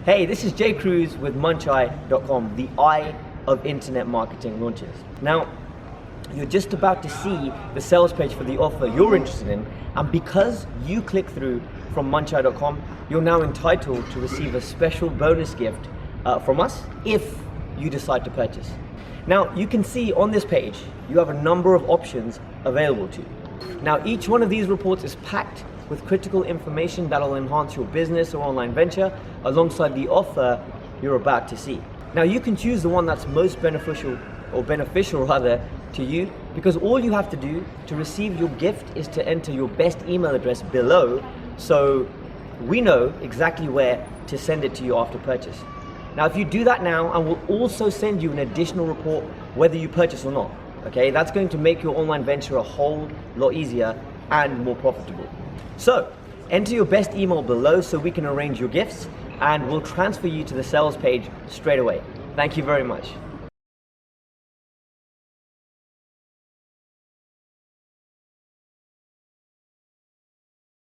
Hey, this is Jay Cruz with Muncheye.com, the eye of internet marketing launches. Now, you're just about to see the sales page for the offer you're interested in, and because you click through from Muncheye.com, you're now entitled to receive a special bonus gift from us if you decide to purchase. Now, you can see on this page, you have a number of options available to you. Now, each one of these reports is packed with critical information that'll enhance your business or online venture alongside the offer you're about to see. Now, you can choose the one that's most beneficial to you, because all you have to do to receive your gift is to enter your best email address below, so we know exactly where to send it to you after purchase. Now, if you do that now, and we'll also send you an additional report whether you purchase or not. Okay, that's going to make your online venture a whole lot easier and more profitable. So, enter your best email below so we can arrange your gifts, and we'll transfer you to the sales page straight away. Thank you very much.